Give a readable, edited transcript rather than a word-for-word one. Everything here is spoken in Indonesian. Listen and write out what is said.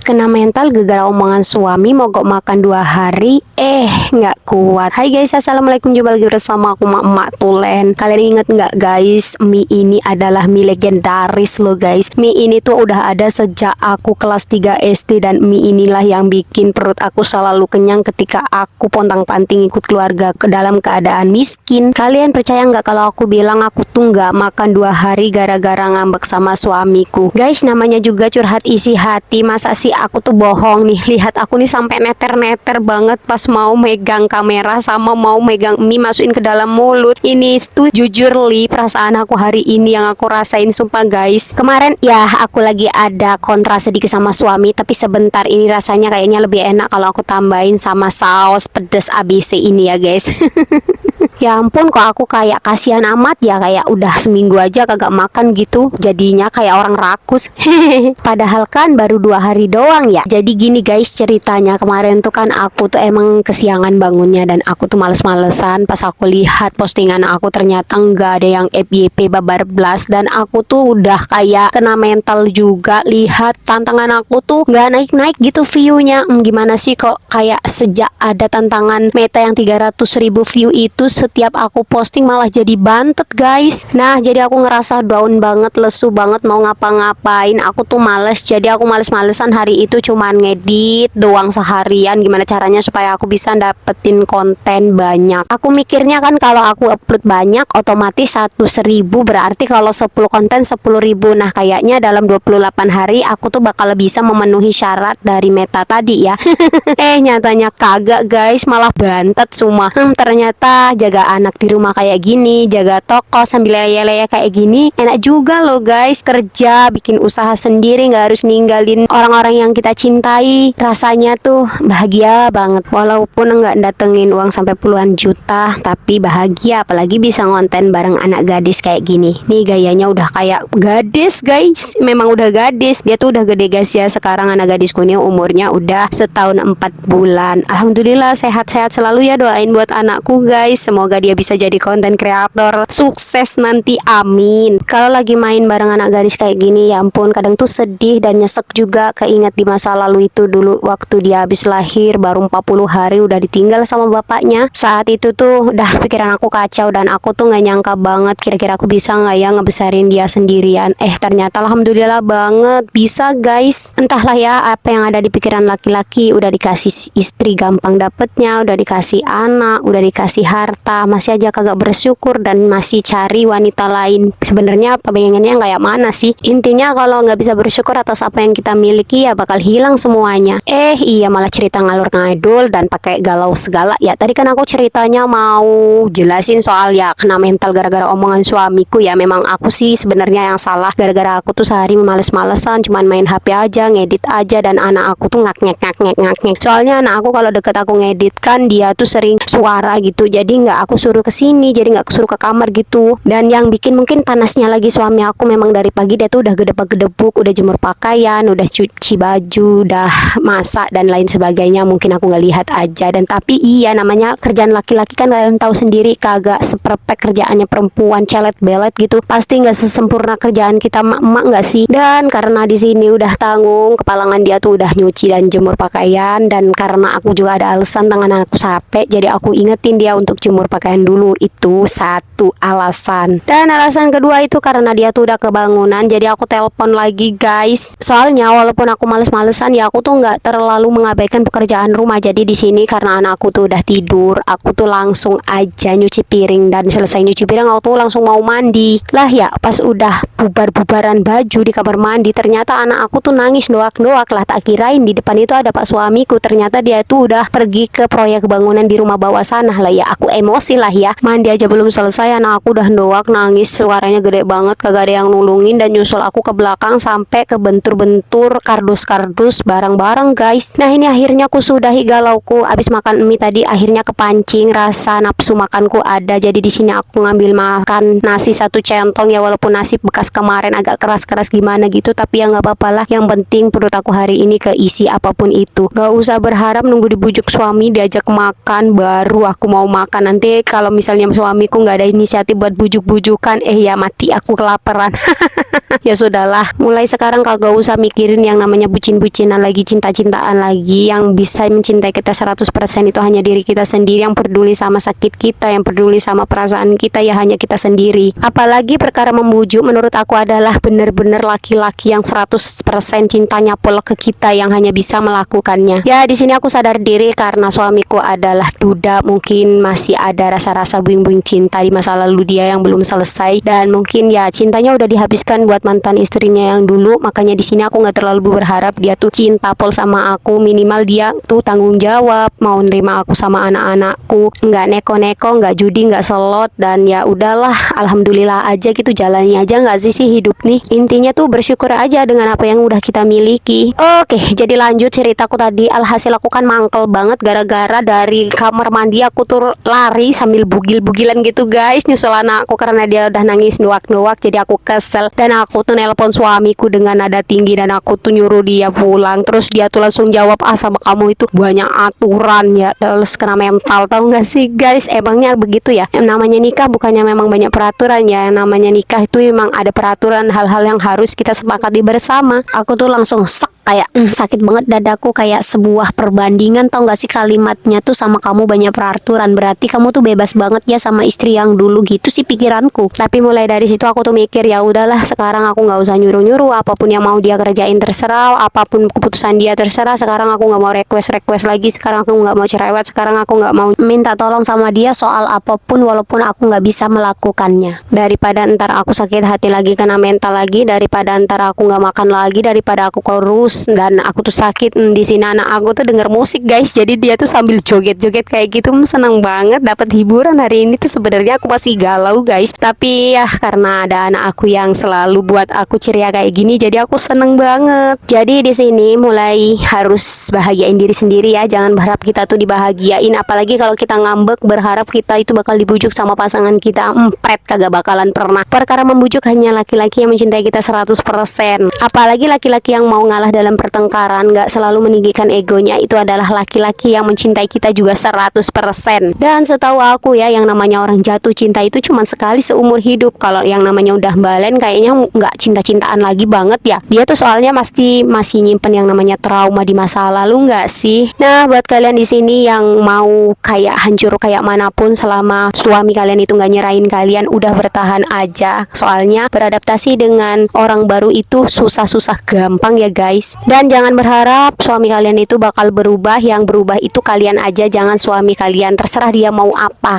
kena mental gara-gara omongan suami mogok makan 2 hari. Nggak kuat. Hai guys, assalamualaikum, jumpa lagi bersama aku Mak Tulen. Kalian inget nggak guys, mie ini adalah mie legendaris loh guys. Mie ini tuh udah ada sejak aku kelas 3 SD, dan mie inilah yang bikin perut aku selalu kenyang ketika aku pontang-panting ikut keluarga ke dalam keadaan miskin. Kalian percaya nggak kalau aku bilang aku tuh nggak makan 2 hari gara-gara ngambek sama suamiku? Guys, namanya juga curhat isi hati. Masa sih aku tuh bohong nih? Lihat aku nih sampai neter-neter banget pas mau megang kamera sama mau megang mie masukin ke dalam mulut. Ini tuh jujur li, perasaan aku hari ini yang aku rasain, sumpah guys. Kemarin ya aku lagi ada kontra sedikit sama suami, tapi sebentar ini rasanya kayaknya lebih enak kalau aku tambahin sama saus pedas ABC ini ya guys. Ya ampun, kok aku kayak kasihan amat ya, kayak udah seminggu aja kagak makan gitu, jadinya kayak orang rakus. Padahal kan baru 2 hari doang ya. Jadi gini guys ceritanya, kemarin tuh kan aku tuh emang kesiangan bangunnya dan aku tuh males-malesan. Pas aku lihat postingan aku ternyata nggak ada yang FYP babar blast, dan aku tuh udah kayak kena mental juga. Lihat tantangan aku tuh nggak naik-naik gitu viewnya. Gimana sih kok kayak sejak ada tantangan meta yang 300.000 view itu, setiap aku posting malah jadi bantet guys. Nah jadi aku ngerasa down banget, lesu banget mau ngapa-ngapain. Aku tuh males, jadi aku males-malesan hari itu cuman ngedit doang seharian. Gimana caranya supaya aku bisa dapetin konten banyak. Aku mikirnya kan kalau aku upload banyak otomatis 100.000, berarti kalau 10 konten 10.000. Nah kayaknya dalam 28 hari aku tuh bakal bisa memenuhi syarat dari meta tadi ya. Nyatanya kagak guys, malah bantet semua. Ternyata jaga anak di rumah kayak gini, jaga toko sambil leye-leye kayak gini enak juga loh guys. Kerja bikin usaha sendiri, nggak harus ninggalin orang-orang yang kita cintai. Rasanya tuh bahagia banget, walaupun nggak datengin uang sampai puluhan juta, tapi bahagia. Apalagi bisa ngonten bareng anak gadis kayak gini. Nih gayanya udah kayak gadis guys, memang udah gadis. Dia tuh udah gede guys ya. Sekarang anak gadisku ini umurnya udah setahun 4 bulan. Alhamdulillah sehat-sehat selalu ya, doain buat anakku guys. Semoga dia bisa jadi konten kreator sukses nanti, amin. Kalau lagi main bareng anak gadis kayak gini, ya ampun kadang tuh sedih dan nyesek juga, keinget di masa lalu itu dulu waktu dia habis lahir baru 40 hari udah ditinggal sama bapaknya. Saat itu tuh udah pikiran aku kacau, dan aku tuh nggak nyangka banget kira-kira aku bisa nggak ya ngebesarin dia sendirian. Ternyata alhamdulillah banget bisa guys. Entahlah ya apa yang ada di pikiran laki-laki, udah dikasih istri gampang dapetnya, udah dikasih anak, udah dikasih harta, masih aja kagak bersyukur dan masih cari wanita lain. Sebenarnya apa pengennya kayak mana sih? Intinya kalau nggak bisa bersyukur atas apa yang kita miliki ya bakal hilang semuanya. Iya malah cerita ngalur ngidul dan pakai galau segala ya. Tadi kan aku ceritanya mau jelasin soal ya kena mental gara-gara omongan suamiku ya. Memang aku sih sebenarnya yang salah, gara-gara aku tuh sehari males-malesan cuman main HP aja, ngedit aja, dan anak aku tuh ngak-ngek. Soalnya anak aku kalau deket aku ngedit kan dia tuh sering suara gitu, jadi nggak aku suruh ke sini, jadi nggak suruh ke kamar gitu. Dan yang bikin mungkin panasnya lagi suami aku, memang dari pagi dia tuh udah gedebak-gedebuk, udah jemur pakaian, udah cuci baju, udah masak dan lain sebagainya. Mungkin aku nggak lihat aja. Dan tapi iya namanya kerjaan laki-laki kan kalian tahu sendiri, kagak seperfect kerjaannya perempuan, celet belet gitu. Pasti nggak sesempurna kerjaan kita emak-emak nggak sih? Dan karena di sini udah tanggung, kepalangan dia tuh udah nyuci dan jemur pakaian, dan karena aku juga ada alasan tangan aku capek, jadi aku ingetin dia untuk jemur pakaian dulu. Itu satu alasan. Dan alasan kedua itu karena dia tuh udah kebangunan, jadi aku telepon lagi guys. Soalnya walaupun aku males-malesan ya, aku tuh nggak terlalu mengabaikan pekerjaan rumah. Jadi di sini karena anakku tuh udah tidur, aku tuh langsung aja nyuci piring, dan selesai nyuci piring aku tuh langsung mau mandi. Lah ya pas udah bubar-bubaran baju di kamar mandi, ternyata anak aku tuh nangis doak-doak lah. Tak kirain di depan itu ada pak suamiku, ternyata dia tuh udah pergi ke proyek bangunan di rumah bawah sana. Lah ya aku emosi lah ya, mandi aja belum selesai anak aku udah doak nangis, suaranya gede banget, kagak ada yang nulungin, dan nyusul aku ke belakang sampai ke bentur-bentur kardus-kardus barang-barang guys. Nah ini akhirnya aku sudahi galauku aku abis makan mie tadi akhirnya kepancing, rasa nafsu makanku ada. Jadi di sini aku ngambil makan nasi satu centong ya, walaupun nasi bekas kemarin agak keras-keras gimana gitu, tapi ya nggak apa-apa lah. Yang penting perut aku hari ini keisi apapun itu. Gak usah berharap nunggu dibujuk suami diajak makan baru aku mau makan. Nanti kalau misalnya suamiku nggak ada inisiatif buat bujuk-bujukan, ya mati aku kelaparan. Ya sudahlah, mulai sekarang kagak usah mikirin yang namanya bucin-bucinan lagi, cinta-cintaan lagi. Yang bisa mencintai kita 100% itu hanya diri kita sendiri. Yang peduli sama sakit kita, yang peduli sama perasaan kita ya hanya kita sendiri. Apalagi perkara membujuk menurut aku adalah bener-bener laki-laki yang 100% cintanya pol ke kita yang hanya bisa melakukannya. Ya di sini aku sadar diri karena suamiku adalah duda, mungkin masih ada rasa-rasa buing-buing cinta di masa lalu dia yang belum selesai, dan mungkin ya cintanya udah dihabiskan buat mantan istrinya yang dulu. Makanya di sini aku nggak terlalu berharap dia tuh cinta pol sama aku. Minimal dia tuh tanggung jawab, mau nerima aku sama anak-anakku, nggak neko-neko, nggak judi, nggak selot, dan ya udahlah, alhamdulillah aja gitu, jalani aja nggak sih hidup nih. Intinya tuh bersyukur aja dengan apa yang udah kita miliki. Oke, jadi lanjut ceritaku tadi. Alhasil aku kan mangkel banget gara-gara dari kamar mandi aku tuh lari sambil bugil-bugilan gitu guys, nyusul anakku karena dia udah nangis nuak-nuak. Jadi aku kesel dan aku tuh nelpon suamiku dengan nada tinggi dan aku tuh nyuruh dia pulang. Terus dia tuh langsung jawab, sama kamu itu banyak aturan ya. Terus kena mental, tahu nggak sih guys? Emangnya begitu ya? Yang namanya nikah bukannya memang banyak peraturan ya. Yang namanya nikah itu memang ada peraturan, hal-hal yang harus kita sepakati bersama. Aku tuh langsung kayak sakit banget dadaku, kayak sebuah perbandingan, tau gak sih kalimatnya tuh, sama kamu banyak peraturan berarti kamu tuh bebas banget ya sama istri yang dulu, gitu sih pikiranku. Tapi mulai dari situ aku tuh mikir ya udahlah, sekarang aku nggak usah nyuruh-nyuruh, apapun yang mau dia kerjain terserah, apapun keputusan dia terserah. Sekarang aku nggak mau request lagi, sekarang aku nggak mau cerewet, sekarang aku nggak mau minta tolong sama dia soal apapun walaupun aku nggak bisa melakukannya. Daripada ntar aku sakit hati lagi kena mental lagi, daripada ntar aku nggak makan lagi, daripada aku kurus dan aku tuh sakit. Di sini anak aku tuh denger musik guys, jadi dia tuh sambil joget-joget kayak gitu. Seneng banget dapat hiburan hari ini tuh. Sebenarnya aku masih galau guys, tapi ya karena ada anak aku yang selalu buat aku ceria kayak gini, jadi aku seneng banget. Jadi di sini mulai harus bahagiain diri sendiri ya, jangan berharap kita tuh dibahagiain. Apalagi kalau kita ngambek berharap kita itu bakal dibujuk sama pasangan kita, empret, kagak bakalan pernah. Perkara membujuk hanya laki-laki yang mencintai kita 100%. Apalagi laki-laki yang mau ngalah dalam pertengkaran, gak selalu meninggikan egonya, itu adalah laki-laki yang mencintai kita juga 100%. Dan setahu aku ya, yang namanya orang jatuh cinta itu cuma sekali seumur hidup. Kalau yang namanya udah balen kayaknya nggak cinta-cintaan lagi banget ya. Dia tuh soalnya masih nyimpen yang namanya trauma di masa lalu, nggak sih? Nah, buat kalian di sini yang mau kayak hancur kayak manapun selama suami kalian itu nggak nyerahin kalian, udah bertahan aja. Soalnya beradaptasi dengan orang baru itu susah-susah gampang ya guys. Dan jangan berharap suami kalian itu bakal berubah. Yang berubah itu kalian aja, jangan suami kalian. Terserah dia mau apa.